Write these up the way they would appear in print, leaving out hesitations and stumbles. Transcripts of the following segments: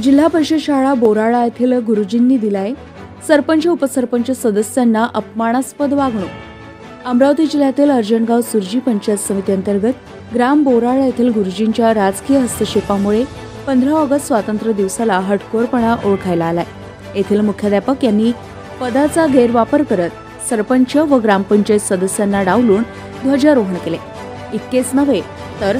जिल्हा परिषद शाळा बोराळा येथील गुरुजींनी दिलाय सरपंच उपसरपंच सदस्यांना अपमानास्पद वागणूक। अमरावती जिल्ह्यातील अर्जणगाव सुरजी पंचायत समिती अंतर्गत ग्राम बोराळा येथील गुरुजींच्या राजकीय हस्तक्षेपामुळे 15 ऑगस्ट स्वातंत्र्य दिवसाला हटकोरपणा ओळखायला आलाय। येथील मुख्याध्यापक यांनी पदाचा गैरवापर करत सरपंच व ग्रामपंचायत सदस्यांना डावलून ध्वजारोहण केले। इतकेच नव्हे तर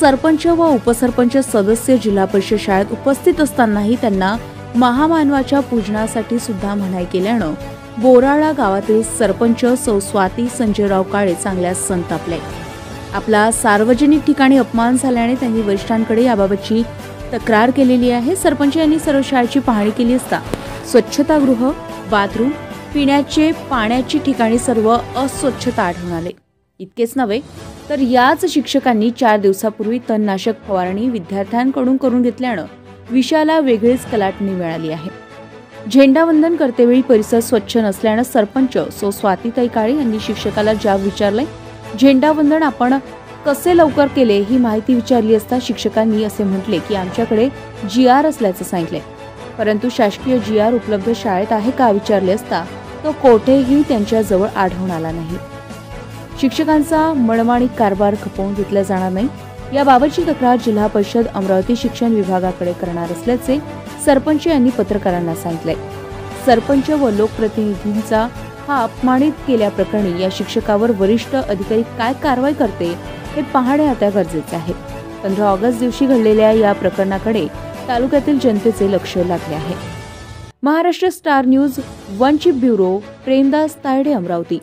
सरपंच व उपसरपंच सदस्य जिल्हा परिषद शाळेत उपस्थित असतानाही त्यांना महामानवाच्या पूजनासाठी सुद्धा मनाई केल्यानं बोराळा गावातील सरपंच सौ स्वाती संजयराव काळे चांगल्या संतापले। आपला सार्वजनिक ठिकाणी अपमान झाल्याने त्यांनी वरिष्ठांकडे याबाबतची तक्रार केलेली आहे। सरपंच यांनी सर्व शाळेची पाहणी केली असता स्वच्छतागृह, बाथरूम, पिण्याचे पाण्याची ठिकाणी सर्व अस्वच्छता आढळून आले। इतकेच नव्हे तर याच शिक्षकांनी 4 दिवसापूर्वी तणनाशक फवारणी विद्यार्थ्यांकडून करून घेतल्यानं विषयाला वेगळीच कलाटणी मिळाली आहे। झेंडावंदन करतेवेळी परिसर स्वच्छ नसल्यानं सरपंच सौ स्वातीताई काळे यांनी शिक्षकाला जाब विचारले। झेंडावंदन आपण कसे लवकर केले ही माहिती विचारली असता शिक्षकांनी असे म्हटले की आमच्याकडे GR असल्याचं सांगितले, परंतु शासकीय GR उपलब्ध शाळेत आहे का विचारले असता तो कोठेही त्यांच्याजवळ आढळून आला नाही। शिक्षकांचा मनमानी कारभार खपवून घेतला जाणार नाही याबाबतची तक्रार जिल्हा परिषद अमरावती शिक्षण विभागाकडे करणार असल्याचे सरपंच यांनी पत्रकारांना सांगितले। सरपंच व लोकप्रतिनिधींचा हा अपमानित केल्याप्रकरणी या शिक्षकावर वरिष्ठ अधिकारी काय कारवाई करते हे पाहणे आता गरजेचे आहे। 15 ऑगस्ट दिवशी घडलेल्या या प्रकरणाकडे तालुक्यातील जनतेचे लक्ष लागले आहे। महाराष्ट्र स्टार न्यूज वनचिप ब्युरो, प्रेमदास तायडे, अमरावती।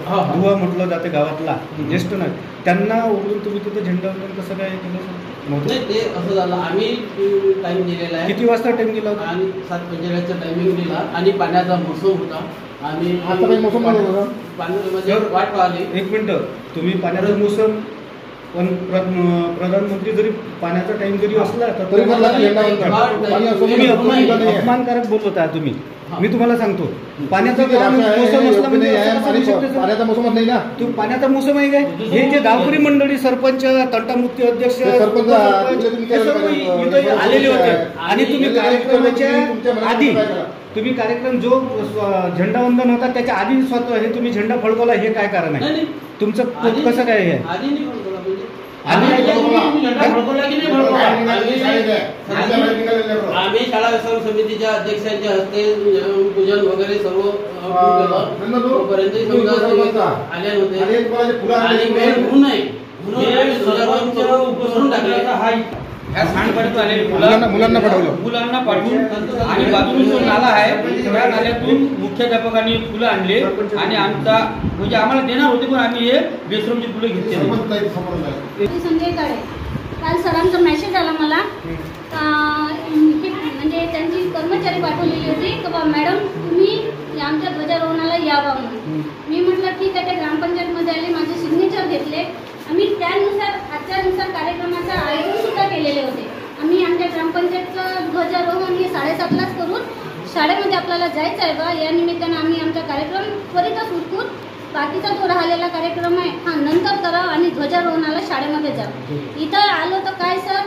दुवा म्हटलं जाते गावातला ज्येष्ठ नाही त्यांना ओढून तुम्ही तिथे झेंडावंदन कसं काय केलं? नाही, ते असं झालं, आम्ही टाइम दिलेला आहे। किती वाजता टाइम दिला होता? आणि 7:45चा टायमिंग दिला आणि पाण्याचा मोसम होता आणि आता काही मोसम होता? पाण्यामध्ये वाट पाहिली। 1 मिनिट, तुम्ही पाण्याचा मोसम पण प्रधानमंत्री जरी पाण्याचा टाइम जरी असला तर अपमानकारक बोलत आहे तुम्ही। मी तुम्हाला सांगतो पाण्याचा मोसम असला म्हणजे पाण्याचा मोसम नाही ना, तू पाण्याचा मोसम आहे काय? हे जे गावकरी मंडळी सरपंच, तंटामुक्ती अध्यक्ष आलेले होते आणि तुम्ही कार्यक्रमाच्या आधी तुम्ही कार्यक्रम जो झेंडावंदन होता त्याच्या आधी स्वतः हे तुम्ही झेंडा फडकवला, हे काय कारण आहे तुमचं? कसं काय आहे? आम्ही शाळा व्यवस्थापन समितीच्या अध्यक्षांच्या हस्ते पूजन वगैरे सर्व आले होते आणि वेळ होऊ नये म्हणून टाकले। मुलांना पाठवून आणि बाजूला जो नाला आहे त्या नाल्यातून मुख्याध्यापकांनी फुलं आणले आणि आमचा म्हणजे आम्हाला देणार होते पण आम्ही हे बेसरमची फुलं घेतली। संजय काळे, काल सरांचा मेसेज आला मला, म्हणजे त्यांची कर्मचारी पाठवलेली होती की बा मॅडम तुम्ही आमच्या ध्वजारोहणाला यावा म्हणून। मी म्हटलं ठीक आहे, त्या ग्रामपंचायतमध्ये आले, माझे सिग्नेचर घेतले। आम्ही त्यानुसार आजच्यानुसार कार्यक्रमाचं आयोजन सुद्धा केलेले होते। आम्ही आमच्या ग्रामपंचायतचं ध्वजारोहण हे 7:30लाच करून शाळेमध्ये आपल्याला जायचं आहे बा या निमित्तानं आम्ही आमचा कार्यक्रम त्वरितच उरकून बाकीचा जो राहिलेला कार्यक्रम आहे हा नंतर करा आणि ध्वजारोहणाला शाळेमध्ये जा। इथं आलो तर काय सर,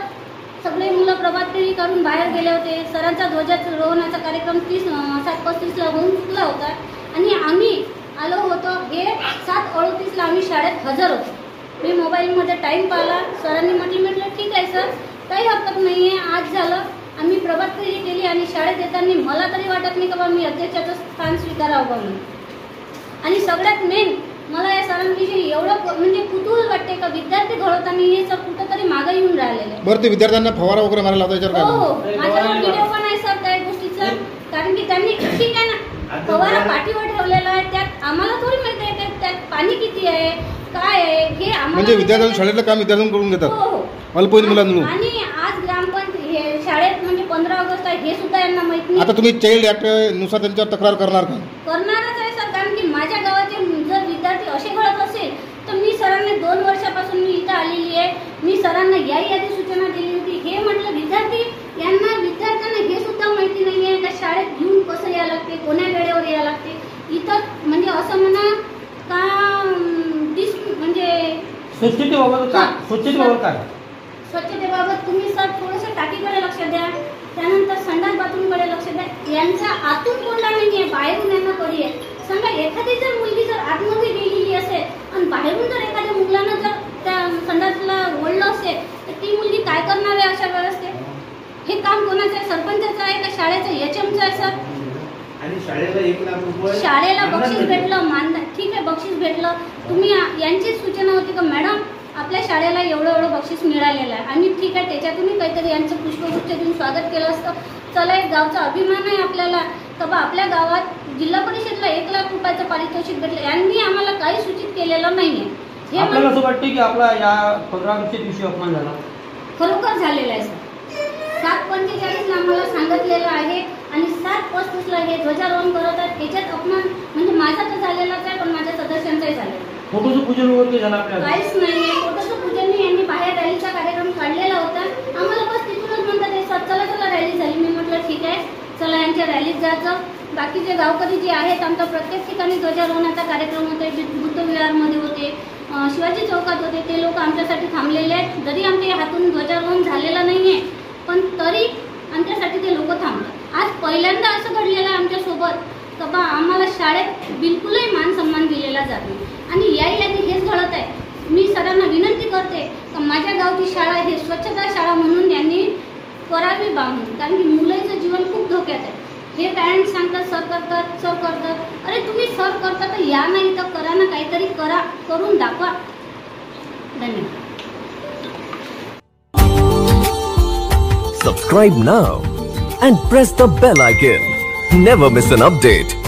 सगळे मुलं प्रभात फेरी करून बाहेर गेले होते। सरांचा ध्वजारोहणाचा कार्यक्रम 7:35ला होऊन चुकला होता आणि आम्ही आलो होतो हे 7:38ला आम्ही शाळेत हजर होतो। मी मोबाईलमध्ये टाईम पाहिला, सरांनी म्हटलं ठीक आहे सर, काही हरकत नाही आहे, आज झालं। आम्ही प्रभात फेरी केली आणि शाळेत येताना मला तरी वाटत नाही का बा मी अध्यक्षाचं स्थान स्वीकारावं बा म्हणून। आणि सगळ्यात मेन मला या सरांविषयी एवढं म्हणजे कुतूहल वाटते का विद्यार्थी घडवताना हे सर कुठंतरी मागे येऊन राहिलेले। बरं, ते विद्यार्थ्यांना फवारा वगैरे मारायला लावता? हो, माझ्यावर व्हिडिओ पण आहे सर त्या गोष्टीचा, कारण की त्यांनी ठीक आहे ना फवारा पाठीवर ठेवलेला आहे, त्यात आम्हाला थोडी माहिती आहे त्यात पाणी किती आहे काय आहे हे आम्हाला, म्हणजे विद्यार्थ्यांना शाळेतलं काम विद्यार्थ्यांकडून घेतात। हो, अल्पवयीन मुलांकडून। आणि आज ग्रामपंचायत शाळेत म्हणजे 15 ऑगस्ट आहे हे सुद्धा यांना माहित नाही। आता तुम्ही चाइल्ड ऍक्ट नुसार त्यांच्यावर तक्रार करणार का? करणारच आहे सर, कारण की माझ्या गावाचे जर विद्यार्थी असे घडत असेल तर मी सरांना 2 वर्षापासून मी इथं आलेली आहे। मी सरांना याही आधी सूचना दिली होती। हे म्हटलं विद्यार्थ्यांना हे सुद्धा माहिती नाही आहे का शाळेत घेऊन कसं यायला लागते, कोण्या वेळेवर यायला लागते। इथं म्हणजे असं म्हणा का म्हणजे स्वच्छतेबाबत तुम्ही सर थोडंसं टाकीकडे लक्ष द्या। त्यानंतर संडास बाथरूमकडे लक्ष द्या. यांचा आतून कोंडा नाहीये, बाहेरून यांना कडी आहे. समजा एखादी जर मुलगी जर आतमध्ये गेलेली असेल आणि बाहेरून जर एखाद्या मुलानं जर त्या संडासला ओढलं असेल तर ती मुलगी काय करणार आहे अशा व्यवस्थेत? हे काम कोणाचं आहे? सरपंचाचं आहे का शाळेचं HMचं आहे सर? आणि शाळेला 1 लाख रुपये शाळेला बक्षीस भेटलं, ठीक आहे बक्षीस भेटलं. तुम्ही यांची सूचना होती का मॅडम आपल्या शाळेला एवढं बक्षीस मिळालेलं आहे आणि ठीक आहे त्याच्यातूनही काहीतरी यांचं पुष्पगुच्छ देऊन स्वागत केलं असतं. चला एक गावचा अभिमान आहे आपल्याला का बा आपल्या गावात जिल्हा परिषदला 1 लाख रुपयाचं पारितोषिक भेटलं. यांनी आम्हाला काही सूचित केलेलं नाहीये. हे आपल्याला असं वाटतं की आपला या 15 ऑगस्टच्या दिवशी अपमान झाला? खरोखर झालेलं आहे सर. 7:45ला आम्हाला सांगितलेलं आहे आणि 7:35ला हे ध्वजारोहण करत आहेत. त्याच्यात अपमान म्हणजे माझा तर झालेलाच आहे पण माझ्या सदस्यांचाही झालेला आहे. फोटोचं पूजन वगैरे झालं आपल्याला? काहीच नाहीये. फोटोचं पूजन यांनी बाहेर रॅलीचा कार्यक्रम काढलेला होता. आम्हाला बस तिथूनच म्हणतात चला रॅली झाली. मी म्हटलं ठीक आहे चला यांच्या रॅलीत जायचं. बाकीचे गावकरी जे आहेत आमचा प्रत्येक ठिकाणी ध्वजारोहणाचा कार्यक्रम होते. बुद्धविहारमध्ये होते, शिवाजी चौकात होते. ते लोक आमच्यासाठी थांबलेले आहेत. जरी आमच्या हातून ध्वजारोहण झालेलं नाहीये पण तरी आमच्यासाठी ते लोक थांबतात. आज पहिल्यांदा असं घडलेलं आहे आमच्यासोबत का बा आम्हाला शाळेत बिलकुलही मान सन्मान दिलेला जात नाही आणि यादी हेच घडत आहे. मी सरांना विनंती करते का माझ्या गावची शाळा हे स्वच्छता शाळा म्हणून यांनी करावी बांधून, कारण की मुलांचं जीवन खूप धोक्यात आहे. हे पॅरेंट्स सांगतात सर करतात. अरे तुम्ही सर करता तर या नाही तर करा ना, काहीतरी करा, करून दाखवा. धन्यवाद. Subscribe now and press the bell icon. Never miss an update.